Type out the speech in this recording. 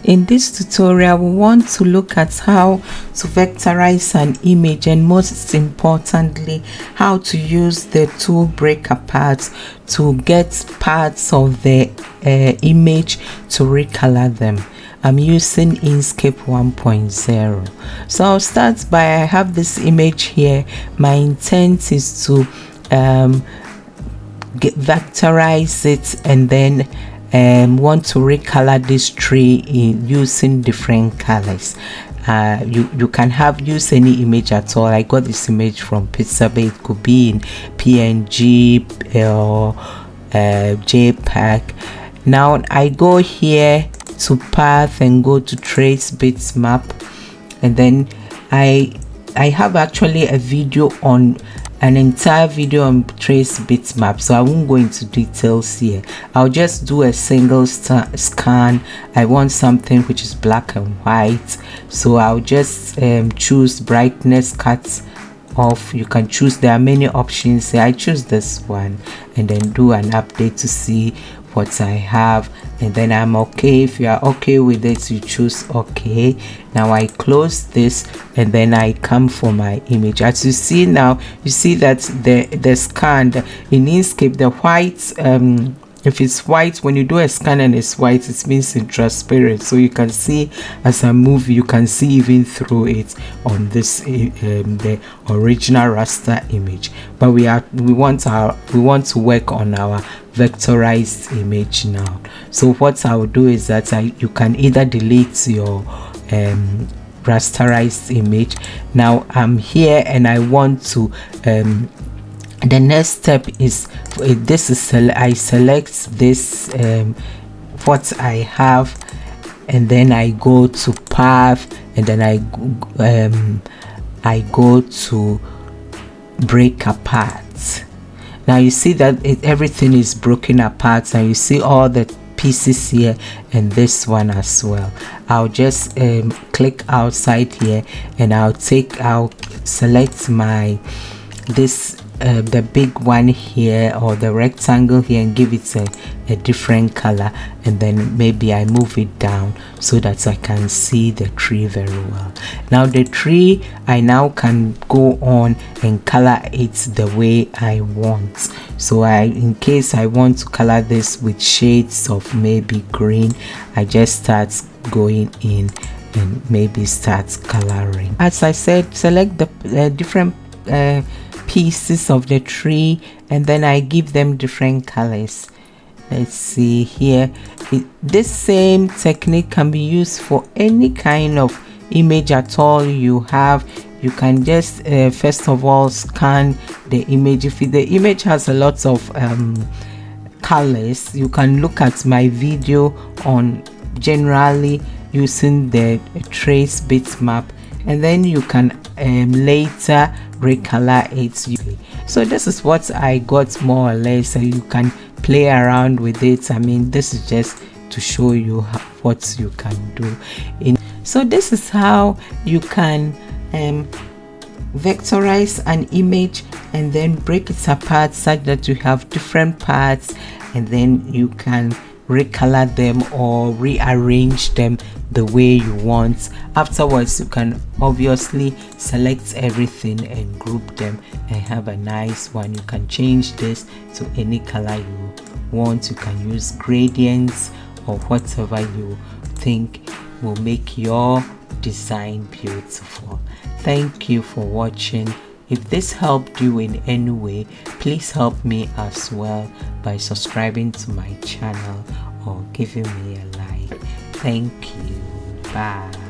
In this tutorial, we want to look at how to vectorize an image, and most importantly, how to use the tool break apart to get parts of the image to recolor them. I'm using Inkscape 1.0. So I'll start by, I have this image here. My intent is to vectorize it, and then want to recolor this tree in using different colors. You can use any image at all. I got this image from Pixabay. It could be in PNG or JPEG. Now I go here to path and go to trace bitmap, and then I have actually a video on an entire video on trace bitmap, so I won't go into details here. I'll just do a single scan. I want something which is black and white, so I'll just choose brightness cut off. You can choose, there are many options here. I choose this one and then do an update to see what I have, and then I'm okay. If you are okay with it, you choose okay. Now I close this, and then I come for my image. As you see now, you see that the scan in Inkscape, the white, if it's white, when you do a scan and it's white, it means it's transparent, so you can see as I move, you can see even through it on this the original raster image. But we want to work on our vectorized image now. So what I will do is that you can either delete your rasterized image. Now I'm here and I want to the next step is I select this what I have, and then I go to path, and then I go to break apart. Now you see that everything is broken apart, and you see all the pieces here and this one as well. I'll just click outside here, and I'll select my the big one here, or the rectangle here, and give it a different color, and then maybe I move it down so that I can see the tree very well. Now the tree, I now can go on and color it the way I want. So in case I want to color this with shades of maybe green, I just start going in and maybe start coloring. As I said, select the different pieces of the tree, and then I give them different colors. Let's see here, this same technique can be used for any kind of image at all you have. You can just first of all scan the image. If the image has a lot of colors, you can look at my video on generally using the trace bitmap, and then you can later recolor it. So this is what I got more or less, so you can play around with it. I mean, this is just to show you what you can do. So this is how you can vectorize an image and then break it apart such that you have different parts, and then you can recolor them or rearrange them the way you want. Afterwards, you can obviously select everything and group them and have a nice one. You can change this to any color you want. You can use gradients or whatever you think will make your design beautiful. Thank you for watching. If this helped you in any way, please help me as well by subscribing to my channel or giving me a like. Thank you. Bye.